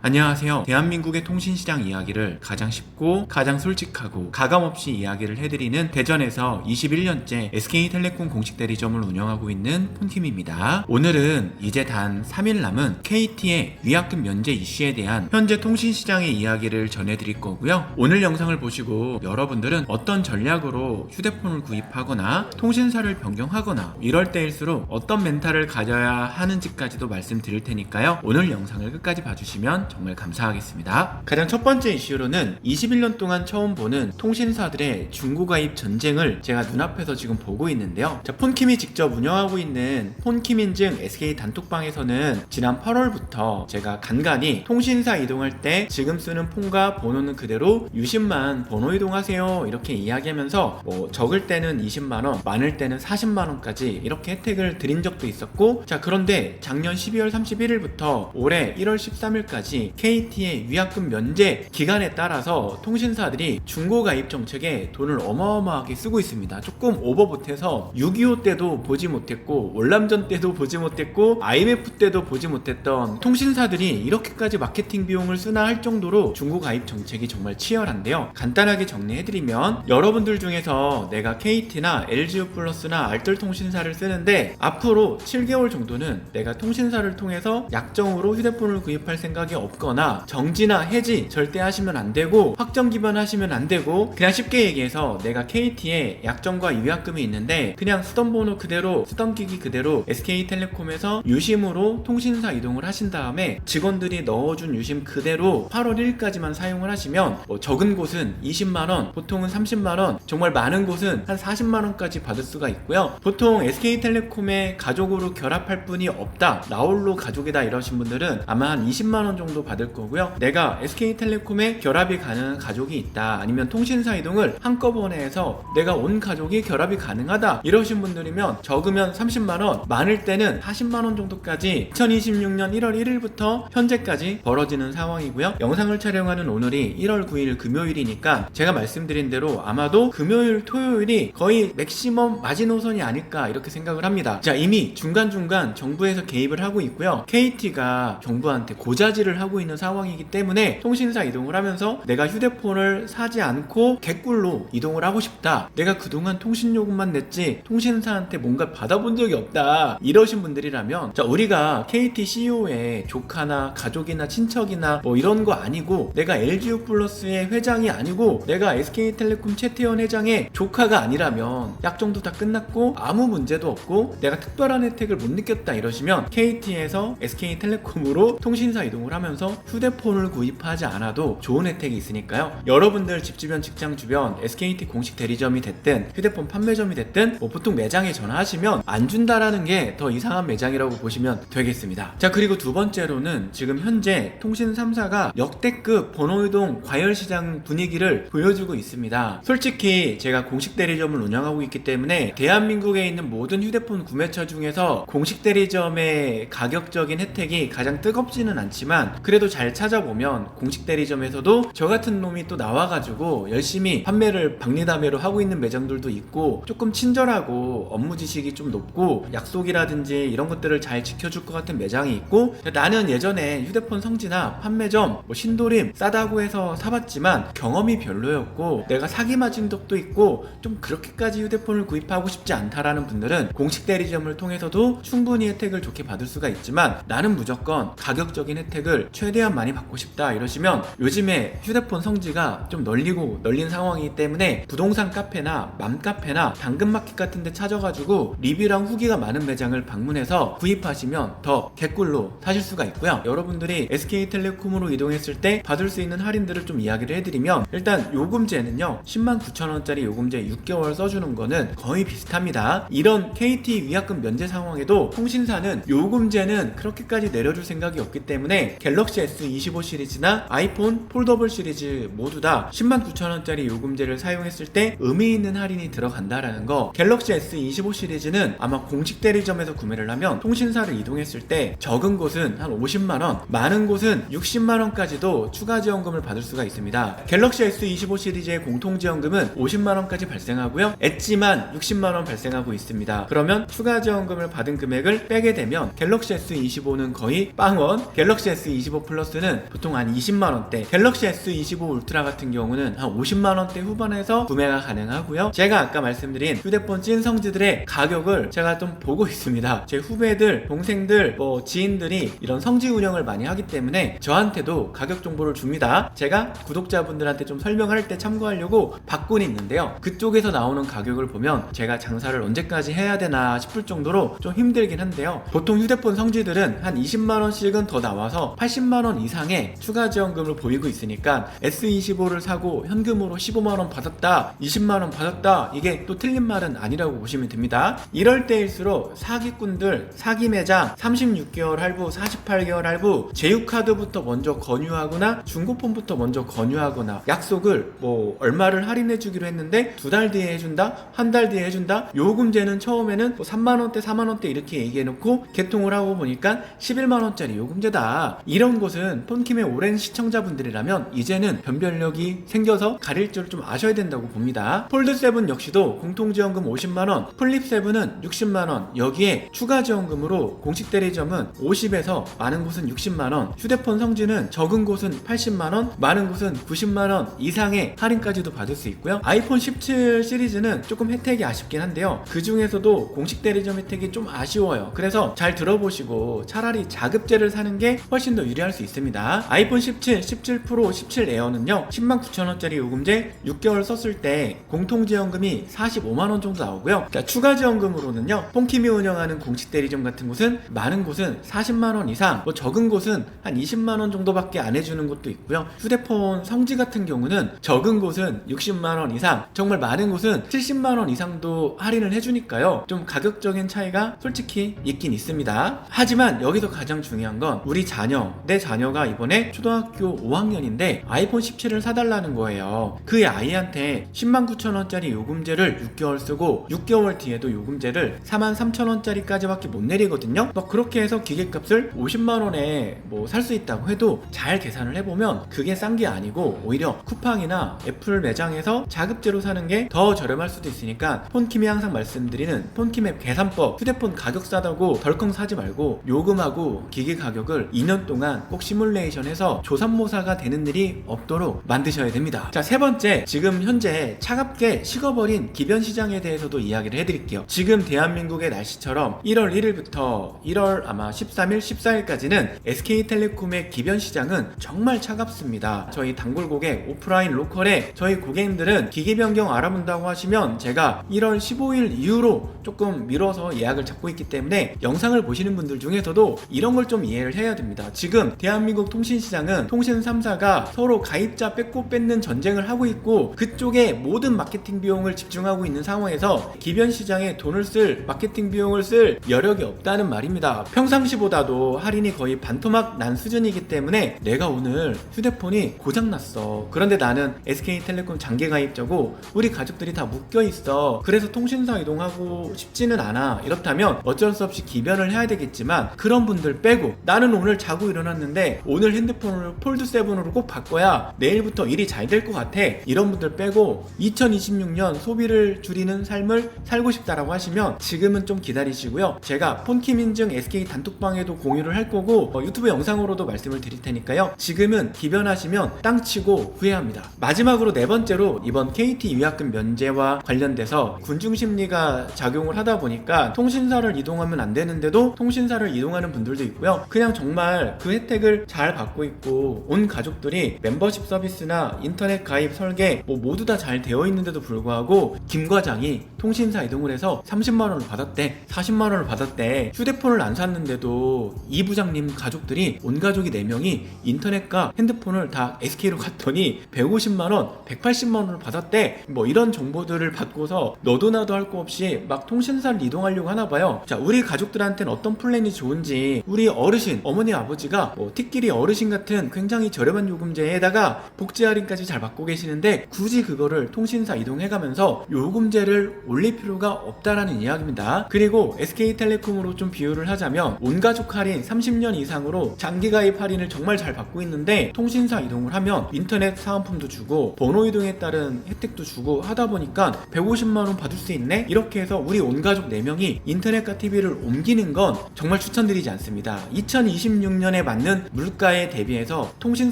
안녕하세요. 대한민국의 통신시장 이야기를 가장 쉽고 가장 솔직하고 가감없이 이야기를 해드리는 대전에서 21년째 SK텔레콤 공식 대리점을 운영하고 있는 폰팀입니다. 오늘은 이제 단 3일 남은 KT의 위약금 면제 이슈에 대한 현재 통신시장의 이야기를 전해드릴 거고요. 오늘 영상을 보시고 여러분들은 어떤 전략으로 휴대폰을 구입하거나 통신사를 변경하거나 이럴 때일수록 어떤 멘탈을 가져야 하는지까지도 말씀드릴 테니까요. 오늘 영상을 끝까지 봐주시면 정말 감사하겠습니다. 가장 첫 번째 이슈로는 21년 동안 처음 보는 통신사들의 중고가입 전쟁을 제가 눈앞에서 지금 보고 있는데요. 폰킴이 직접 운영하고 있는 폰킴 인증 SK 단톡방에서는 지난 8월부터 제가 간간히 통신사 이동할 때 지금 쓰는 폰과 번호는 그대로 유심만 번호 이동하세요 이렇게 이야기하면서 적을 때는 20만원, 많을 때는 40만원까지 이렇게 혜택을 드린 적도 있었고, 자 그런데 작년 12월 31일부터 올해 1월 13일까지 KT의 위약금 면제 기간에 따라서 통신사들이 중고가입 정책에 돈을 어마어마하게 쓰고 있습니다. 조금 오버보태서 6.25 때도 보지 못했고 월남전 때도 보지 못했고 IMF 때도 보지 못했던 통신사들이 이렇게까지 마케팅 비용을 쓰나 할 정도로 중고가입 정책이 정말 치열한데요. 간단하게 정리해드리면, 여러분들 중에서 내가 KT나 LGU+나 알뜰통신사를 쓰는데 앞으로 7개월 정도는 내가 통신사를 통해서 약정으로 휴대폰을 구입할 생각이 없거나 정지나 해지 절대 하시면 안 되고 확정 기반하시면 안 되고, 그냥 쉽게 얘기해서 내가 KT에 약정과 위약금이 있는데 그냥 쓰던 번호 그대로 쓰던 기기 그대로 SK텔레콤에서 유심으로 통신사 이동을 하신 다음에 직원들이 넣어준 유심 그대로 8월 1일까지만 사용을 하시면 적은 곳은 20만원, 보통은 30만원, 정말 많은 곳은 한 40만원까지 받을 수가 있고요. 보통 SK텔레콤에 가족으로 결합할 분이 없다, 나홀로 가족이다 이러신 분들은 아마 한 20만원 정도 받을 거고요. 내가 SK텔레콤에 결합이 가능한 가족이 있다, 아니면 통신사 이동을 한꺼번에 해서 내가 온 가족이 결합이 가능하다 이러신 분들이면 적으면 30만원, 많을 때는 40만원 정도까지 2026년 1월 1일부터 현재까지 벌어지는 상황이고요. 영상을 촬영하는 오늘이 1월 9일 금요일이니까 제가 말씀드린 대로 아마도 금요일, 토요일이 거의 맥시멈 마지노선이 아닐까 이렇게 생각을 합니다. 자, 이미 중간중간 정부에서 개입을 하고 있고요. KT가 정부한테 고자질을 하고 있는 상황이기 때문에 통신사 이동을 하면서 내가 휴대폰을 사지 않고 개꿀로 이동을 하고 싶다, 내가 그동안 통신요금만 냈지 통신사한테 뭔가 받아본 적이 없다 이러신 분들이라면, 자 우리가 KT CEO의 조카나 가족이나 친척이나 이런 거 아니고, 내가 LGU+의 회장이 아니고 내가 SK텔레콤 최태원 회장의 조카가 아니라면 약정도 다 끝났고 아무 문제도 없고 내가 특별한 혜택을 못 느꼈다 이러시면 KT에서 SK텔레콤으로 통신사 이동을 하면서 휴대폰을 구입하지 않아도 좋은 혜택이 있으니까요. 여러분들 집 주변, 직장 주변 SKT 공식 대리점이 됐든 휴대폰 판매점이 됐든 보통 매장에 전화하시면 안 준다라는 게 더 이상한 매장이라고 보시면 되겠습니다. 자, 그리고 두 번째로는 지금 현재 통신 3사가 역대급 번호이동 과열시장 분위기를 보여주고 있습니다. 솔직히 제가 공식 대리점을 운영하고 있기 때문에 대한민국에 있는 모든 휴대폰 구매처 중에서 공식 대리점의 가격적인 혜택이 가장 뜨겁지는 않지만, 그래도 잘 찾아보면 공식 대리점에서도 저 같은 놈이 또 나와가지고 열심히 판매를 박리다매로 하고 있는 매장들도 있고, 조금 친절하고 업무 지식이 좀 높고 약속이라든지 이런 것들을 잘 지켜줄 것 같은 매장이 있고, 나는 예전에 휴대폰 성지나 판매점 신도림 싸다고 해서 사봤지만 경험이 별로였고 내가 사기 맞은 적도 있고 좀 그렇게까지 휴대폰을 구입하고 싶지 않다라는 분들은 공식 대리점을 통해서도 충분히 혜택을 좋게 받을 수가 있지만, 나는 무조건 가격적인 혜택을 최대한 많이 받고 싶다 이러시면, 요즘에 휴대폰 성지가 좀 널린 상황이기 때문에 부동산 카페나 맘카페나 당근마켓 같은 데 찾아가지고 리뷰랑 후기가 많은 매장을 방문해서 구입하시면 더 개꿀로 사실 수가 있고요. 여러분들이 SK텔레콤으로 이동했을 때 받을 수 있는 할인들을 좀 이야기를 해드리면, 일단 요금제는요 109,000원짜리 요금제 6개월 써주는 거는 거의 비슷합니다. 이런 KT 위약금 면제 상황에도 통신사는 요금제는 그렇게까지 내려줄 생각이 없기 때문에 갤럭시 S25 시리즈나 아이폰 폴더블 시리즈 모두 다 109,000원짜리 요금제를 사용했을 때 의미 있는 할인이 들어간다라는 거. 갤럭시 S25 시리즈는 아마 공식 대리점에서 구매를 하면 통신사를 이동했을 때 적은 곳은 한 50만원, 많은 곳은 60만원까지도 추가 지원금을 받을 수가 있습니다. 갤럭시 S25 시리즈의 공통지원금은 50만원까지 발생하고요, 엣지만 60만원 발생하고 있습니다. 그러면 추가 지원금을 받은 금액을 빼게 되면 갤럭시 S25는 거의 빵원, 갤럭시 S25 S25 플러스는 보통 한 20만원대, 갤럭시 S25 울트라 같은 경우는 한 50만원대 후반에서 구매가 가능하고요. 제가 아까 말씀드린 휴대폰 찐 성지들의 가격을 제가 좀 보고 있습니다. 제 후배들, 동생들, 지인들이 이런 성지 운영을 많이 하기 때문에 저한테도 가격 정보를 줍니다. 제가 구독자분들한테 좀 설명할 때 참고하려고 받고는 있는데요. 그쪽에서 나오는 가격을 보면 제가 장사를 언제까지 해야 되나 싶을 정도로 좀 힘들긴 한데요. 보통 휴대폰 성지들은 한 20만원씩은 더 나와서 80만원 이상의 추가 지원금을 보이고 있으니까 S25를 사고 현금으로 15만원 받았다, 20만원 받았다, 이게 또 틀린 말은 아니라고 보시면 됩니다. 이럴 때일수록 사기꾼들, 사기 매장 36개월 할부, 48개월 할부, 제휴카드부터 먼저 권유하거나 중고폰부터 먼저 권유하거나 약속을 얼마를 할인해 주기로 했는데 2달 뒤에 해준다, 한 달 뒤에 해준다, 요금제는 처음에는 3만원대 4만원대 이렇게 얘기해놓고 개통을 하고 보니까 11만원짜리 요금제다. 이런 것은 폰킴의 오랜 시청자분들이라면 이제는 변별력이 생겨서 가릴 줄 좀 아셔야 된다고 봅니다. 폴드7 역시도 공통지원금 50만원, 플립7은 60만원, 여기에 추가 지원금으로 공식 대리점은 50에서 많은 곳은 60만원, 휴대폰 성지는 적은 곳은 80만원, 많은 곳은 90만원 이상의 할인까지도 받을 수 있고요. 아이폰 17 시리즈는 조금 혜택이 아쉽긴 한데요. 그 중에서도 공식 대리점 혜택이 좀 아쉬워요. 그래서 잘 들어보시고 차라리 자급제를 사는 게 훨씬 더 유리할 수 있습니다. 아이폰 17, 17 프로, 17 에어는요 109,000원짜리 요금제 6개월 썼을 때 공통지원금이 45만원 정도 나오고요. 추가 지원금으로는요 폰킴이 운영하는 공식 대리점 같은 곳은 많은 곳은 40만원 이상, 적은 곳은 한 20만원 정도밖에 안 해주는 곳도 있고요. 휴대폰 성지 같은 경우는 적은 곳은 60만원 이상, 정말 많은 곳은 70만원 이상도 할인을 해주니까요. 좀 가격적인 차이가 솔직히 있긴 있습니다. 하지만 여기서 가장 중요한 건 우리 자녀, 내 자녀가 이번에 초등학교 5학년인데 아이폰 17을 사달라는 거예요. 그 아이한테 109,000원짜리 요금제를 6개월 쓰고 6개월 뒤에도 요금제를 43,000원짜리까지밖에 못 내리거든요. 그렇게 해서 기계값을 50만원에 살 수 있다고 해도 잘 계산을 해보면 그게 싼 게 아니고 오히려 쿠팡이나 애플 매장에서 자급제로 사는 게 더 저렴할 수도 있으니까 폰킴이 항상 말씀드리는 폰킴의 계산법, 휴대폰 가격 싸다고 덜컹 사지 말고 요금하고 기계 가격을 2년 동안 꼭 시뮬레이션해서 조삼모사가 되는 일이 없도록 만드셔야 됩니다. 자, 세 번째, 지금 현재 차갑게 식어버린 기변 시장에 대해서도 이야기를 해드릴게요. 지금 대한민국의 날씨처럼 1월 1일부터 1월 아마 13일, 14일까지는 SK텔레콤의 기변 시장은 정말 차갑습니다. 저희 단골 고객, 오프라인 로컬에 저희 고객님들은 기기 변경 알아본다고 하시면 제가 1월 15일 이후로 조금 미뤄서 예약을 잡고 있기 때문에 영상을 보시는 분들 중에서도 이런 걸 좀 이해를 해야 됩니다. 지금 대한민국 통신시장은 통신 3사가 서로 가입자 뺏고 뺏는 전쟁을 하고 있고 그쪽에 모든 마케팅 비용을 집중하고 있는 상황에서 기변 시장에 돈을 쓸, 마케팅 비용을 쓸 여력이 없다는 말입니다. 평상시보다도 할인이 거의 반토막 난 수준이기 때문에 내가 오늘 휴대폰이 고장났어. 그런데 나는 SK텔레콤 장기 가입자고 우리 가족들이 다 묶여있어. 그래서 통신사 이동하고 싶지는 않아. 이렇다면 어쩔 수 없이 기변을 해야 되겠지만 그런 분들 빼고 나는 오늘 자고 일어났는데 오늘 핸드폰을 폴드7으로 꼭 바꿔야 내일부터 일이 잘 될 것 같아. 이런 분들 빼고 2026년 소비를 줄이는 삶을 살고 싶다라고 하시면 지금은 좀 기다리시고요. 제가 폰킴 인증 SK 단톡방에도 공유를 할 거고 유튜브 영상으로도 말씀을 드릴 테니까요. 지금은 기변하시면 땅치고 후회합니다. 마지막으로 네 번째로 이번 KT 위약금 면제와 관련돼서 군중심리가 작용을 하다 보니까 통신사를 이동하면 안 되는데도 통신사를 이동하는 분들도 있고요. 그냥 정말 그 혜택을 잘 받고 있고 온 가족들이 멤버십 서비스나 인터넷 가입 설계 모두 다 잘 되어 있는데도 불구하고 김 과장이 통신사 이동을 해서 30만원을 받았대, 40만원을 받았대. 휴대폰을 안 샀는데도 이 부장님 가족들이 온 가족이 4명이 인터넷과 핸드폰을 다 SK로 갔더니 150만원, 180만원을 받았대. 이런 정보들을 받고서 너도 나도 할 거 없이 막 통신사를 이동하려고 하나봐요. 자, 우리 가족들한테는 어떤 플랜이 좋은지 우리 어르신, 어머니, 아버지가 티끼리 어르신 같은 굉장히 저렴한 요금제에다가 복지 할인까지 잘 받고 계시는데 굳이 그거를 통신사 이동해가면서 요금제를 올릴 필요가 없다라는 이야기입니다. 그리고 SK텔레콤으로 좀 비유를 하자면 온가족 할인 30년 이상으로 장기가입 할인을 정말 잘 받고 있는데 통신사 이동을 하면 인터넷 사은품도 주고 번호 이동에 따른 혜택도 주고 하다 보니까 150만원 받을 수 있네? 이렇게 해서 우리 온가족 4명이 인터넷과 TV를 옮기는 건 정말 추천드리지 않습니다. 2026년에 않는 물가에 대비해서 통신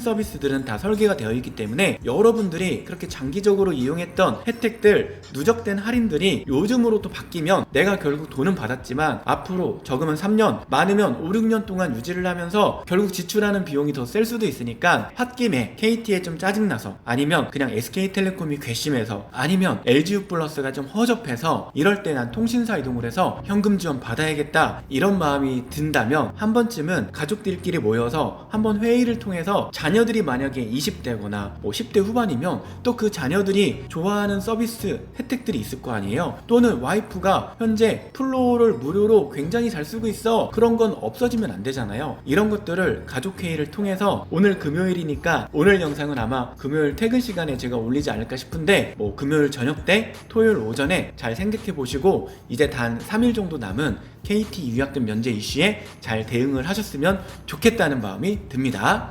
서비스들은 다 설계가 되어 있기 때문에 여러분들이 그렇게 장기적으로 이용했던 혜택들, 누적된 할인들이 요즘으로 또 바뀌면 내가 결국 돈은 받았지만 앞으로 적으면 3년, 많으면 5, 6년 동안 유지를 하면서 결국 지출하는 비용이 더 셀 수도 있으니까 홧김에 KT에 좀 짜증나서, 아니면 그냥 SK텔레콤이 괘씸해서, 아니면 LGU 플러스가 좀 허접해서 이럴 때 난 통신사 이동을 해서 현금 지원 받아야겠다 이런 마음이 든다면 한 번쯤은 가족들끼리 모여서 한번 회의를 통해서, 자녀들이 만약에 20대거나 뭐 10대 후반이면 또 그 자녀들이 좋아하는 서비스 혜택들이 있을 거 아니에요. 또는 와이프가 현재 플로우를 무료로 굉장히 잘 쓰고 있어, 그런 건 없어지면 안 되잖아요. 이런 것들을 가족회의를 통해서, 오늘 금요일이니까 오늘 영상은 아마 금요일 퇴근 시간에 제가 올리지 않을까 싶은데 뭐 금요일 저녁 때, 토요일 오전에 잘 생각해 보시고 이제 단 3일 정도 남은 KT 유약금 면제 이슈에 잘 대응을 하셨으면 좋겠다는 마음이 듭니다.